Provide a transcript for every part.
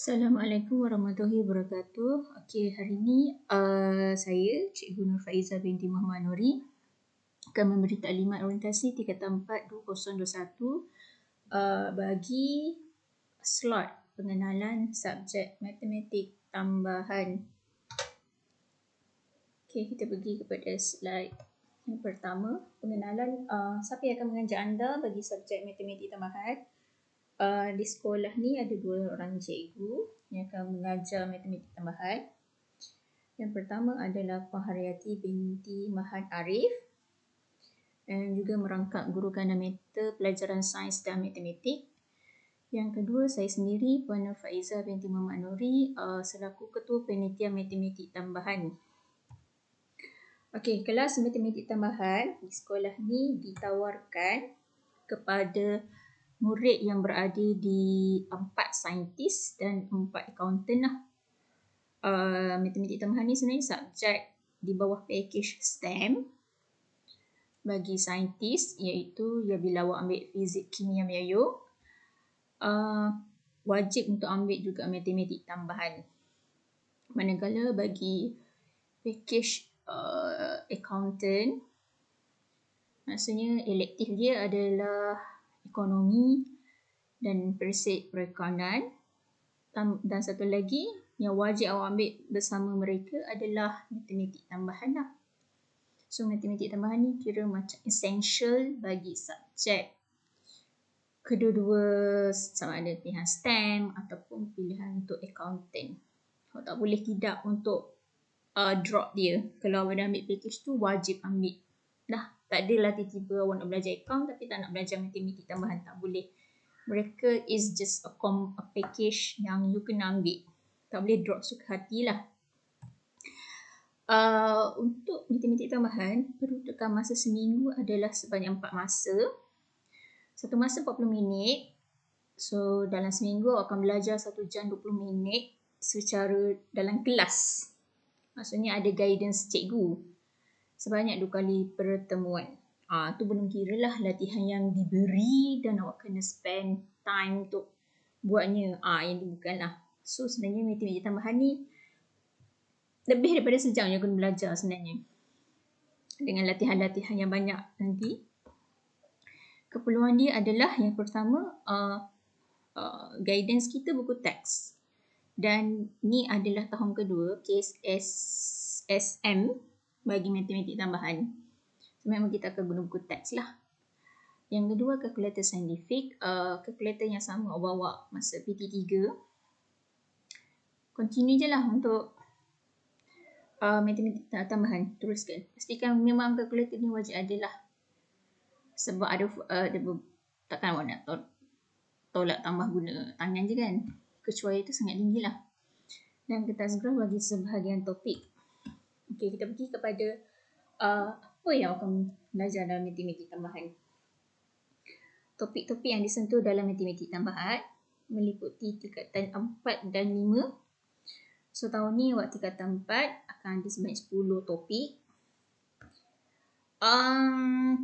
Assalamualaikum warahmatullahi wabarakatuh. Okey, hari ini saya Cikgu Nur Faizah binti Muhammad Nuri akan memberi taklimat orientasi tingkatan 4 2021 bagi slot pengenalan subjek matematik tambahan. Okey, kita pergi kepada slide yang pertama, pengenalan siapa yang akan mengajar anda bagi subjek matematik tambahan. Di sekolah ni ada 2 orang cikgu yang akan mengajar matematik tambahan. Yang pertama adalah Puan Haryati binti Mahan Arif dan juga merangkap guru fundamental pelajaran sains dan matematik. Yang kedua, saya sendiri Puan Nur Faizah binti Muhammad Nuri selaku ketua penelitian matematik tambahan. Okey, kelas matematik tambahan di sekolah ni ditawarkan kepada murid yang berada di 4 saintis dan 4 akaunten lah. Matematik tambahan ni sebenarnya subjek di bawah package STEM bagi saintis, iaitu bila awak ambil fizik, kimia, biolog, wajib untuk ambil juga matematik tambahan. Manakala bagi package accountant, maksudnya elektif dia adalah ekonomi dan perekonomian, dan satu lagi yang wajib awak ambil bersama mereka adalah matematik tambahan lah. So matematik tambahan ni kira macam essential bagi subjek kedua-dua, sama ada pilihan STEM ataupun pilihan untuk accountant. Awak tak boleh tidak untuk drop dia. Kalau awak dah ambil package tu, wajib ambil. Dah, tak adalah tiba-tiba awak nak belajar account tapi tak nak belajar matematik tambahan, tak boleh. Mereka is just a package yang you kena ambil. Tak boleh drop suka hatilah. Untuk matematik tambahan, peruntukan masa seminggu adalah sebanyak 4 masa. Satu masa 40 minit. So, dalam seminggu awak akan belajar 1 jam 20 minit secara dalam kelas. Maksudnya ada guidance cikgu sebanyak 2 kali pertemuan. Tu belum kira lah latihan yang diberi dan awak kena spend time untuk buatnya. Yang tu bukanlah. So sebenarnya matematik tambahan ni lebih daripada sejam yang kena belajar sebenarnya. Dengan latihan-latihan yang banyak nanti. Keperluan dia adalah yang pertama, guidance kita buku teks. Dan ni adalah tahun kedua kes SM bagi matematik tambahan. So, memang kita akan guna buku teks lah. Yang kedua, kalkulator saintifik. Kalkulator yang sama awak bawa masa PT3. Continue je lah untuk matematik tambahan. Teruskan. Pastikan memang kalkulator ni wajib ada lah. Sebab ada takkan awak nak tolak tambah guna tangan je kan. Kecuali itu sangat tinggi lah. Dan kertas graf bagi sebahagian topik. Okey, kita pergi kepada apa yang akan belajar dalam matematik tambahan. Topik-topik yang disentuh dalam matematik tambahan meliputi tingkatan 4 dan 5. So tahun ni awak tingkatan 4 akan ada sebanyak 10 topik.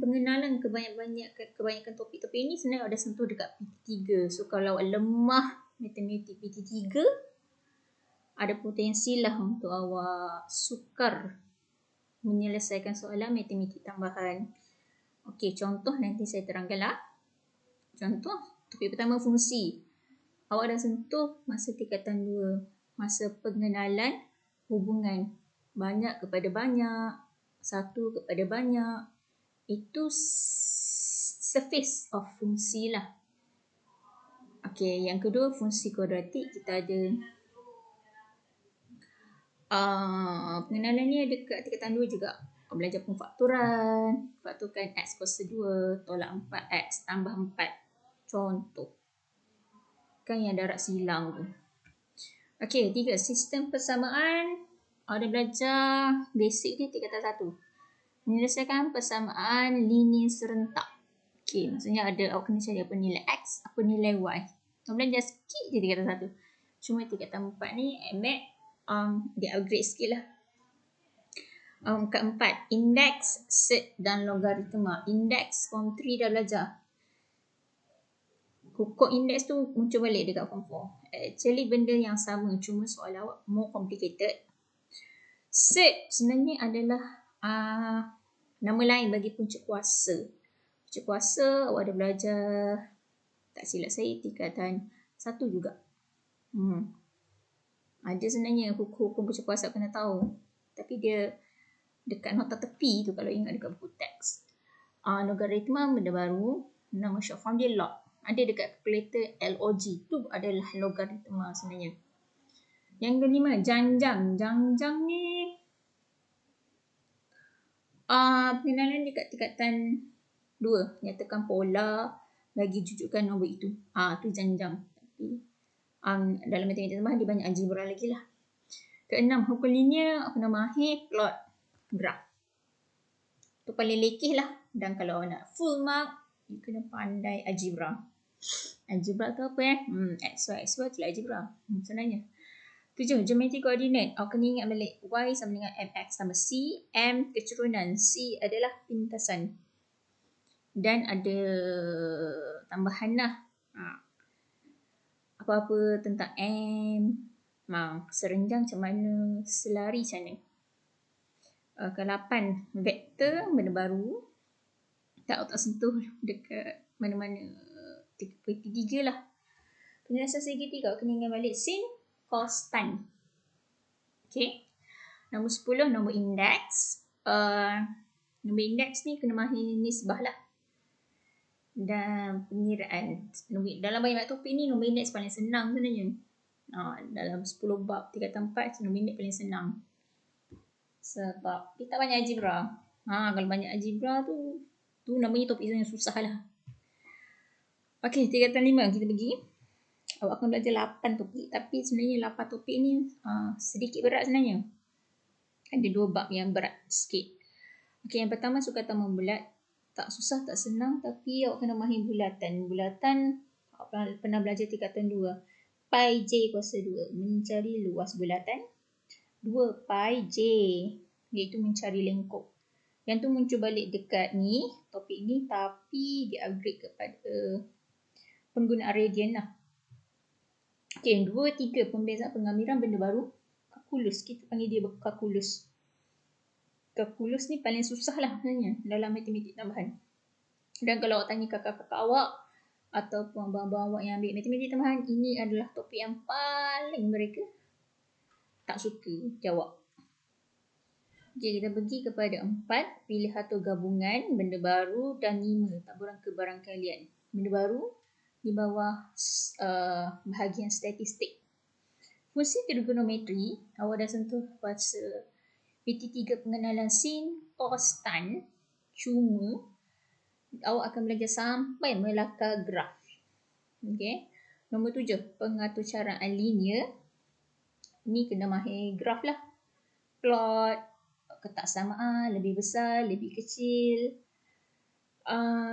Pengenalan kebanyakan topik-topik ini sebenarnya awak dah sentuh dekat PT3. So kalau awak lemah matematik PT3, ada potensi lah untuk awak sukar menyelesaikan soalan matematik tambahan. Okey, contoh nanti saya terangkan lah. Contoh, topik pertama fungsi. Awak dah sentuh masa tingkatan 2. Masa pengenalan hubungan banyak kepada banyak, satu kepada banyak. Itu surface of fungsi lah. Okey, yang kedua fungsi kuadratik. Kita ada pengenalan ni ada kat tingkatan 2 juga. Belajar pemfakturan, fakturkan x kuasa 2, tolak 4x tambah 4. Contoh. Kan yang darab silang tu. Okey, 3. Sistem persamaan. Ada belajar basic dia tingkatan 1. Menyelesaikan persamaan linear serentak. Okey, maksudnya awak kena cari apa nilai x, apa nilai y. Awak belajar sikit je tingkatan 1. Cuma tingkatan 4 ni, dia upgrade sikit lah. Keempat, indeks, set dan logaritma. Indeks form 3 dah belajar. Kod indeks tu muncul balik dekat form 4. Actually benda yang sama, cuma soalan awak more complicated. Cert sebenarnya adalah nama lain bagi punca kuasa. Punca kuasa awak ada belajar, tak silap saya, tingkatan 1 juga. Ada sebenarnya hukum punca kuasa kena tahu. Tapi dia dekat nota tepi tu kalau ingat dekat buku teks. Logaritma benda baru, nama short form dia log. Ada dekat calculator log. Tu adalah logaritma sebenarnya. Yang kelima, janjang. Janjang ni pengenalan dekat tingkatan 2. Nyatakan pola bagi jujukan nombor itu. Tu janjang. Tapi dalam matematik tambahan dia banyak algebra lagi lah. Keenam, hukum linear, apa nama plot graf. Tu paling lekeh lah. Dan kalau nak full mark, you kena pandai algebra. Algebra tu apa X, Y tu algebra. Sebenarnya. 7. Geometri koordinat. Awak kena ingat balik. Y sama dengan MX tambah C. M kecurunan. C adalah pintasan. Dan ada tambahan lah. Apa-apa tentang M. Serenjang macam mana. Selari macam mana. Ke-8. Vektor benda baru. Tak sentuh dekat mana-mana. 3 lah. Penjelasan segitiga awak kena ingat balik. Sin, cos, tan. Okay. Nombor 10, nombor indeks. Nombor indeks ni kena mahir nisbah lah. Dan pengiraan. Dalam banyak topik ni, nombor indeks paling senang sebenarnya. Dalam 10 bab tingkatan 4, nombor indeks paling senang. Sebab kita banyak algebra. Kalau banyak algebra tu namanya topik yang susah lah. Okey, tingkatan 5 kita pergi. Awak akan belajar 8 topik. Tapi sebenarnya 8 topik ni sedikit berat sebenarnya. Ada 2 bab yang berat sikit. Okey, yang pertama sukatan membulat. Tak susah, tak senang. Tapi awak kena mahir bulatan. Bulatan, awak pernah belajar tingkatan 2. Pi J kuasa 2. Mencari luas bulatan. 2 pi J. Iaitu mencari lengkuk. Yang tu muncul balik dekat ni. Topik ni. Tapi dia upgrade kepada penggunaan radian lah. Okey, 2, 3 pembezaan pengamiran benda baru. Kalkulus, kita panggil dia kalkulus. Kalkulus ni paling susah lah sebenarnya dalam matematik tambahan. Dan kalau awak tanya kakak-kakak awak ataupun abang-abang awak yang ambil matematik tambahan, ini adalah topik yang paling mereka tak suka jawab. Okey, kita pergi kepada 4, pilih atau gabungan benda baru, dan 5, taburan kebarangkalian. Benda baru di bawah bahagian statistik. Fungsi trigonometri, awak dah sentuh fasa PT3 pengenalan sin, cos, tan. Cuma awak akan belajar sampai melakar graf. Okey. Nombor 7, pengaturcaraan linear. Ni kena mahir graf lah. Plot, ketaksamaan, lebih besar, lebih kecil.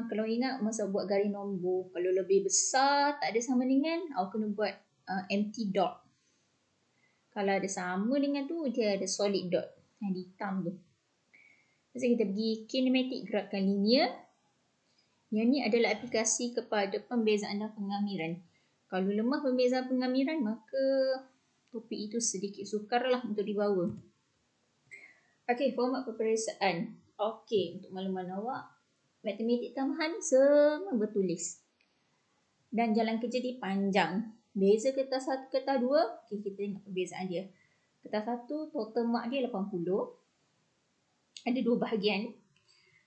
Kalau ingat masa buat garis nombor, kalau lebih besar tak ada sama dengan, awak kena buat empty dot. Kalau ada sama dengan tu, dia ada solid dot yang hitam tu. Lepas kita pergi kinematik gerakan linear. Yang ni adalah aplikasi kepada pembezaan dan pengamiran. Kalau lemah pembezaan pengamiran, maka topik itu sedikit sukar lah untuk dibawa. Okey, format peperiksaan. Okey, untuk makluman awak, matematik tambahan semua bertulis. Dan jalan kerja dia panjang. Beza kertas 1, kertas 2. Okay, kita tengok perbezaan dia. Kertas 1, total mark dia 80. Ada 2 bahagian.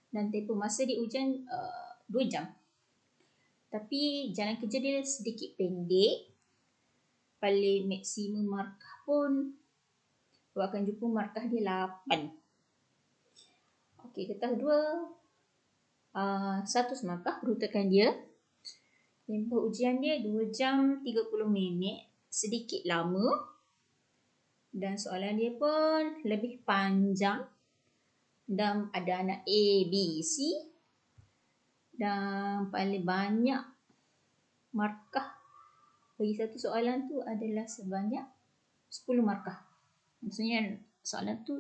Dan tempoh masa di ujian 2 jam. Tapi jalan kerja dia sedikit pendek. Paling maksimum markah pun awak akan jumpa markah dia 8. Okey, kertas 2 100 markah, rutukan dia. Tempoh ujian dia 2 jam 30 minit. Sedikit lama. Dan soalan dia pun lebih panjang. Dan ada anak A, B, C. Dan paling banyak markah bagi satu soalan tu adalah sebanyak 10 markah. Maksudnya soalan satu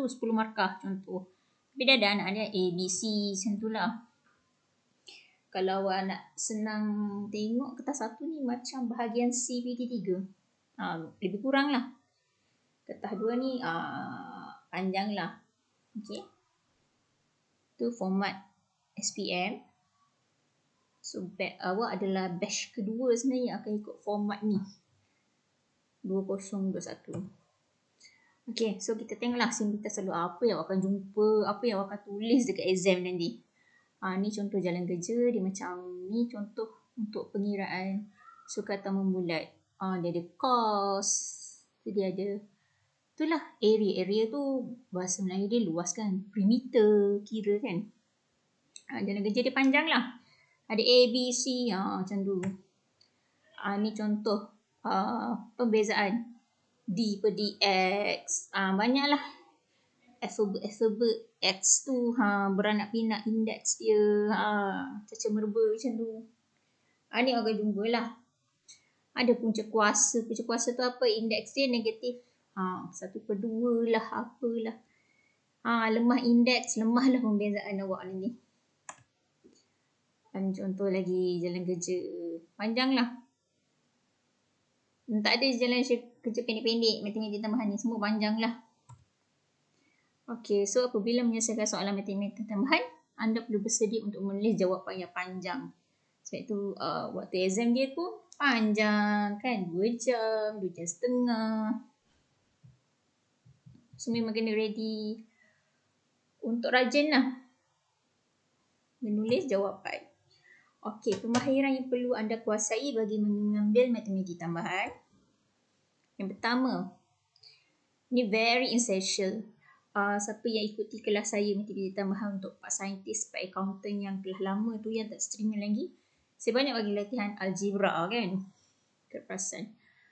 10 markah contoh. Tapi dia ada anak-anak A, B, C macam tu lah. Kalau awak nak senang tengok kertas 1 ni macam bahagian C PT3. Lebih kurang lah. Kertas 2 ni panjang lah. Okay. Tu format SPM. So awak adalah batch kedua sebenarnya akan ikut format ni. 2021. Okay, so kita tengoklah simplitas selalu apa yang awak akan jumpa, apa yang awak akan tulis dekat exam nanti. Ni contoh jalan kerja, dia macam ni contoh untuk pengiraan sukatan membulat. Dia ada cost, dia ada itulah area tu bahasa Melayu dia luas kan, perimeter kira kan. Jalan kerja dia panjang lah. Ada A, B, C macam tu. Ni contoh pembezaan D per DX. Banyaklah alfabet X tu beranak pinak indeks dia, caca merba macam tu. Ni akan jumpa lah. Ada punca kuasa. Punca kuasa tu apa? Indeks dia negatif 1/2 lah, apalah. Lemah indeks, lemah lah pembezaan awak ni. Contoh lagi jalan kerja. Panjang lah. Tak ada jalan kerja pendek-pendek, matematik tambahan ni. Semua panjang lah. Okay, so apabila menyelesaikan soalan matematik tambahan, anda perlu bersedia untuk menulis jawapan yang panjang. Sebab itu waktu exam dia tu panjang kan, 2 jam, 2 jam setengah. So memang kena ready untuk rajin lah menulis jawapan. Okay, pemahiran yang perlu anda kuasai bagi mengambil matematik tambahan. Yang pertama, ni very essential. Siapa yang ikuti kelas saya matematik tambahan untuk Pak Saintis, Pak Accountant yang telah lama tu, yang tak streaming lagi, saya banyak bagi latihan algebra kan, keperasan.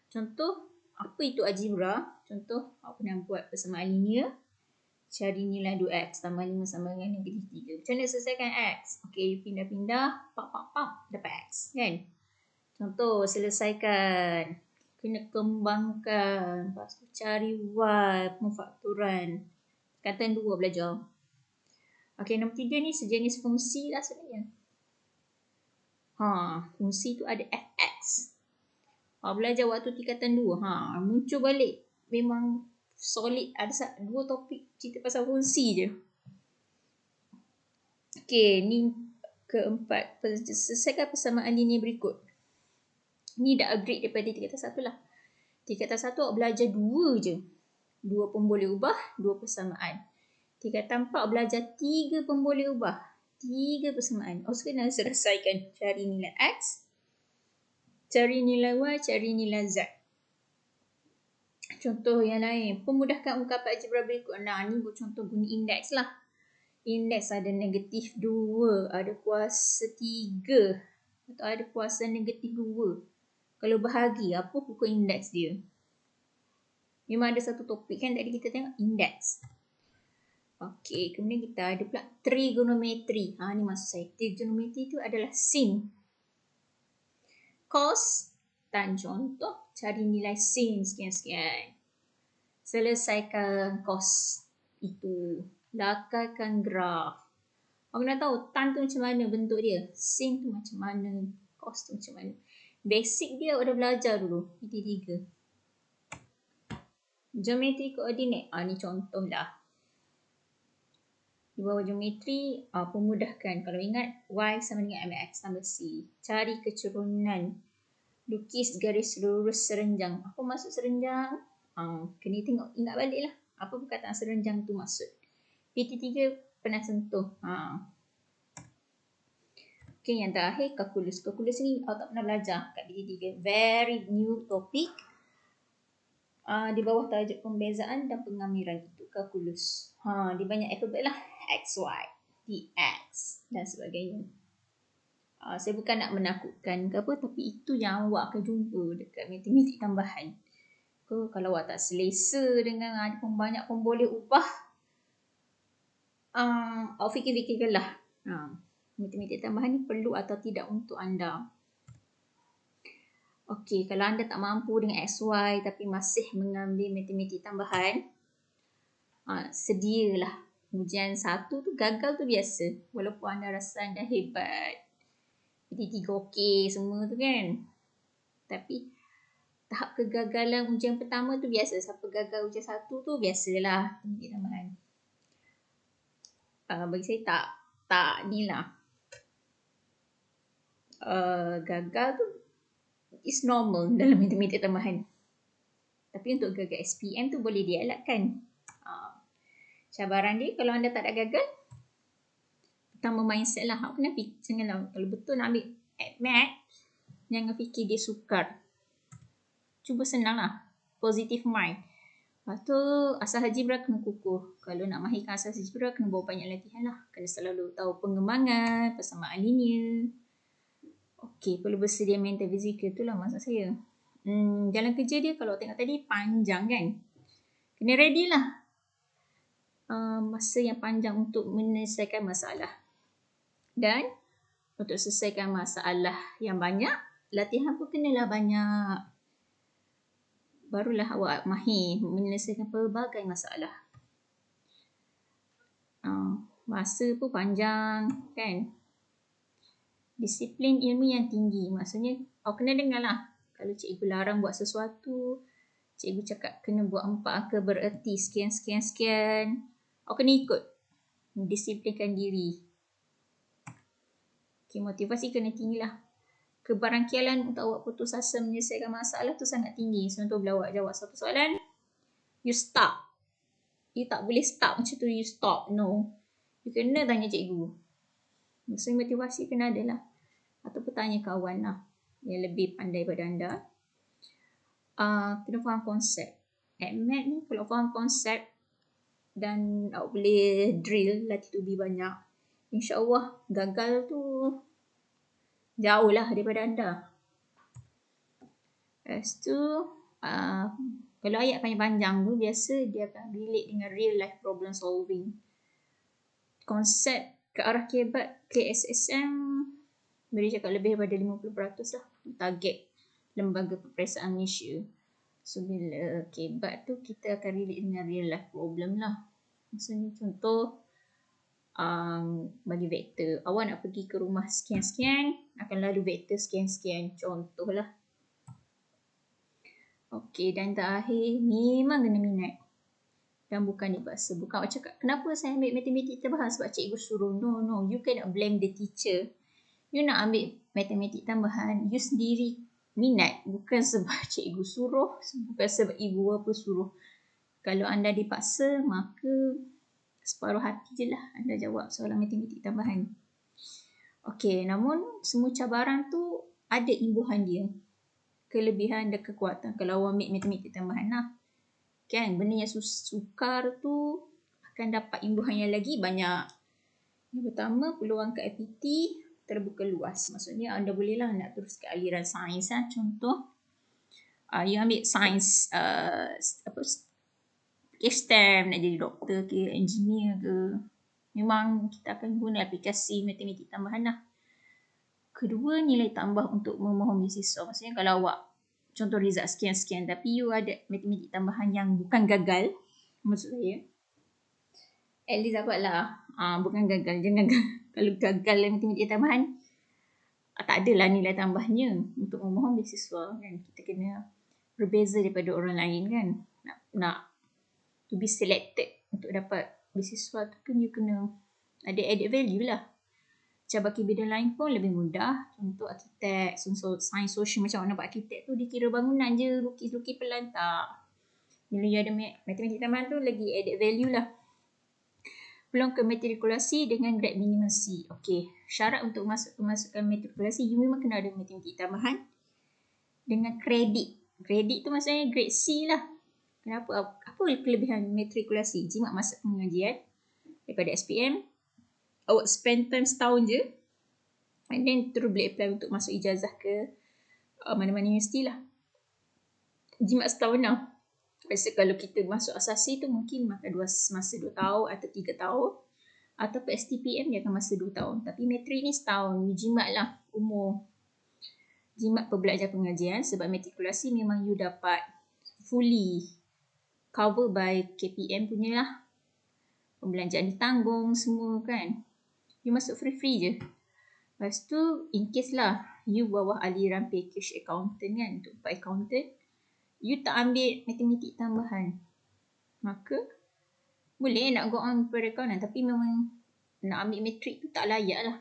Contoh, apa itu algebra? Contoh, awak pernah buat persamaan linear, cari nilai 2x tambah 5 sama dengan negatif 3. Macam mana selesaikan x? Okay, pindah-pindah, pak, dapat x kan. Contoh, selesaikan, kena kembangkan, lepas tu cari y, pemfaktoran. Tingkatan 2 belajar. Okay, nombor 3 ni sejenis fungsi lah sebenarnya. Fungsi tu ada fx. Belajar waktu tingkatan 2. Muncul balik. Memang solid. Ada 2 topik cerita pasal fungsi je. Okay, ni keempat. Selesaikan persamaan linear berikut. Ni dah upgrade daripada tingkatan 1 lah. Tingkatan 1 awak belajar 2 je. 2 pun boleh ubah, 2 persamaan. Tingkatan 4 belajar 3 pun boleh ubah, 3 persamaan. Kena selesaikan. Cari nilai x, cari nilai y, cari nilai z. Contoh yang lain, pemudahkan ungkapan algebra berikut. Ni contoh guna indeks lah. Indeks ada negatif 2, ada kuasa 3, atau ada kuasa negatif 2. Kalau bahagi, apa pokok indeks dia? Memang ada satu topik kan tadi kita tengok indeks. Okey, kemudian kita ada pula trigonometri. Ni maksud saya. Trigonometri itu adalah sin, cos, tan. Contoh, cari nilai sin sekian-sekian. Selesaikan cos itu. Lakarkan graf. Awak nak tahu tan tu macam mana bentuk dia? Sin tu macam mana? Cos tu macam mana? Basic dia awak dah belajar dulu. PT3. Geometri koordinat. Ni contoh lah. Di bawah geometri, pemudahkan. Kalau ingat, y sama dengan mx tambah c. Cari kecurunan. Lukis garis lurus serenjang. Apa maksud serenjang? Kena tengok, ingat balik lah. Apa perkataan serenjang tu maksud? PT3 pernah sentuh. Okay, yang terakhir, kalkulus. Kalkulus ni awak tak pernah belajar kat PT3. Very new topic. Di bawah tajuk pembezaan dan pengamiran itu kalkulus. Dia banyak alfabet lah. X, Y, dx dan sebagainya. Saya bukan nak menakutkan ke apa, tapi itu yang awak akan jumpa dekat matematik tambahan. Kalau awak tak selesa dengan ada banyak pun boleh ubah, awak fikir-fikirkanlah. Matematik tambahan ni perlu atau tidak untuk anda. Okey, kalau anda tak mampu dengan XY tapi masih mengambil matematik tambahan, sedialah. Ujian 1 tu gagal tu biasa. Walaupun anda rasa anda hebat. PT3 okey semua tu kan. Tapi tahap kegagalan ujian pertama tu biasa. Siapa gagal ujian 1 tu biasalah matematik tambahan. Bagi saya tak ni lah. Gagal tu is normal dalam matematik tambahan. Tapi untuk gagal SPM tu boleh dielakkan. Cabaran dia kalau anda tak ada gagal, pertama mindset lah. Awak kena fikir lah, kalau betul nak ambil math, jangan fikir dia sukar. Cuba senang lah. Positive mind. Lepas tu asas algebra kena kukuh. Kalau nak mahirkan asas algebra kena buat banyak latihan lah. Kena selalu tahu pengembangan, persamaan linear. Okey, perlu bersedia mental fizikal tu lah maksud saya. Jalan kerja dia kalau tengok tadi panjang kan. Kena ready lah. Masa yang panjang untuk menyelesaikan masalah. Dan untuk selesaikan masalah yang banyak, latihan pun kenalah banyak. Barulah awak mahir menyelesaikan pelbagai masalah. Masa pun panjang kan. Disiplin ilmu yang tinggi. Maksudnya awak kena dengar lah. Kalau cikgu larang buat sesuatu, cikgu cakap kena buat 4 angka bererti sekian. Awak kena ikut. Disiplinkan diri. Okay, motivasi kena tinggi lah. Keberangkilan untuk awak putus asa menyelesaikan masalah tu sangat tinggi. Contoh bila awak jawab satu soalan, you stop. You tak boleh stop macam tu, you stop. No. You kena tanya cikgu. Maksudnya motivasi kena ada lah. Ataupun tanya kawan lah yang lebih pandai pada anda. Kena faham konsep. At math ni kalau faham konsep dan awak boleh drill latih tubi banyak, InsyaAllah gagal tu jauh lah daripada anda. Lepas tu kalau ayat panjang-panjang tu biasa dia akan relate dengan real life problem solving. Konsep ke arah kebat KSSM boleh cakap lebih daripada 50% lah target Lembaga Peperiksaan Malaysia. So bila kebat tu kita akan relate dengan real life problem lah. Maksudnya contoh bagi vektor, awak nak pergi ke rumah sekian-sekian, akan lalu vektor sekian-sekian, contoh lah. Okey, dan terakhir memang kena minat dan bukan dipaksa. Bukan awak cakap kenapa saya ambil matematik tambahan sebab cikgu suruh. No, you cannot blame the teacher. You nak ambil matematik tambahan, you sendiri minat, bukan sebab cikgu suruh, bukan sebab ibu bapa suruh. Kalau anda dipaksa, maka separuh hati je lah anda jawab soalan matematik tambahan. Okey, namun semua cabaran tu ada imbuhan dia. Kelebihan dan kekuatan kalau awak ambil matematik tambahan lah. Kan, benda yang sukar tu akan dapat imbuhan yang lagi banyak. Yang pertama, peluang ke FPT terbuka luas. Maksudnya anda bolehlah nak terus ke aliran sains lah. Contoh, you ambil sains STEM, nak jadi doktor ke, engineer ke, memang kita akan guna aplikasi matematik tambahan lah. Kedua, nilai tambah untuk memohon beasiswa. Maksudnya kalau awak contoh result sekian-sekian tapi you ada matematik tambahan yang bukan gagal, maksud saya, at least dapatlah. Bukan gagal, jangan kalau gagal matematik tambahan, tak adalah nilai tambahnya untuk memohon beasiswa kan. Kita kena berbeza daripada orang lain kan. Nak to be selected untuk dapat beasiswa tu kan you kena ada added value lah. Cabaki bidang lain pun lebih mudah. Contoh arkitek, sains sosial, macam mana buat arkitek tu dikira bangunan je, lukis-lukis pelan tak. Bila you ada matematik tambahan tu lagi added value lah. Peluang ke matrikulasi dengan grade minimum C. Okey, syarat untuk masukkan matrikulasi, you memang kena ada matematik tambahan dengan kredit. Kredit tu maksudnya grade C lah. Kenapa? Apa kelebihan matrikulasi? Jimat masa pengajian daripada SPM. Awak spend time setahun je. And then terus boleh apply untuk masuk ijazah ke mana-mana universiti lah. Jimat setahun lah. Biasa kalau kita masuk asasi tu mungkin makan masa 2 tahun atau 3 tahun. Ataupun STPM dia akan masa 2 tahun. Tapi matrik ni setahun. You jimat lah umur. Jimat pembelajar pengajian sebab matrikulasi memang you dapat fully cover by KPM punya lah. Pembelanjaan ditanggung semua kan. You masuk free je. Lepas tu, in case lah, you bawah aliran package accountant kan, untuk accountant, you tak ambil matematik tambahan. Maka, boleh nak go on per accountant, tapi memang nak ambil matrik tu tak layak lah.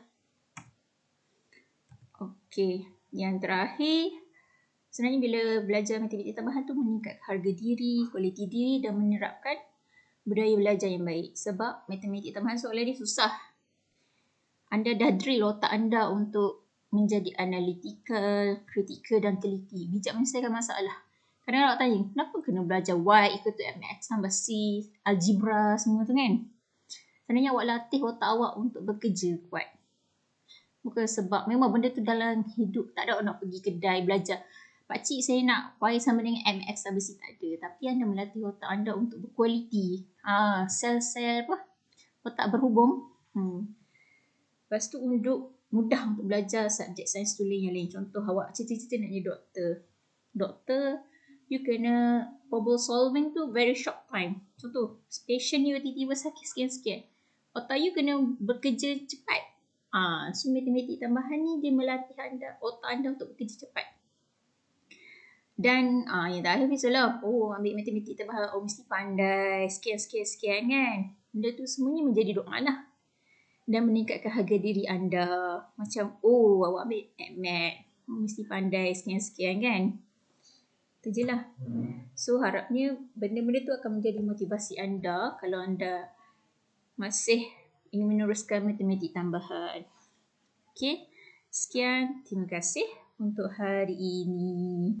Okey, yang terakhir, sebenarnya bila belajar matematik tambahan tu meningkatkan harga diri, kualiti diri dan menerapkan budaya belajar yang baik. Sebab matematik tambahan soalan dia susah. Anda dah drill otak anda untuk menjadi analytical, kritikal dan teliti. Bijak menyelesaikan masalah. Kadang-kadang awak tanya, kenapa kena belajar Y equal to MX tambah C, algebra semua tu kan? Sebenarnya awak latih otak awak untuk bekerja kuat. Bukan sebab memang benda tu dalam hidup. Tak ada awak nak pergi kedai belajar. Pakcik saya nak Y sama dengan MX tambah C, tak ada. Tapi anda melatih otak anda untuk berkualiti. Sel-sel apa? Otak berhubung. Lepas tu mudah untuk belajar subjek sains tulen yang lain. Contoh awak cita-cita nak jadi doktor. Doktor, you kena problem solving tu very short time. Contoh, patient you tiba-tiba sakit sekian-sekian. Otak you kena bekerja cepat. So matematik tambahan ni dia melatih otak anda untuk bekerja cepat. Dan yang terakhir biasalah, ambil matematik tambahan, mesti pandai, sekian-sekian kan. Benda tu semuanya menjadi doa lah. Dan meningkatkan harga diri anda. Macam, awak ambil math, mesti pandai sekian-sekian kan. Itu je lah. So harapnya benda-benda tu akan menjadi motivasi anda kalau anda masih ingin meneruskan matematik tambahan. Okey, sekian. Terima kasih untuk hari ini.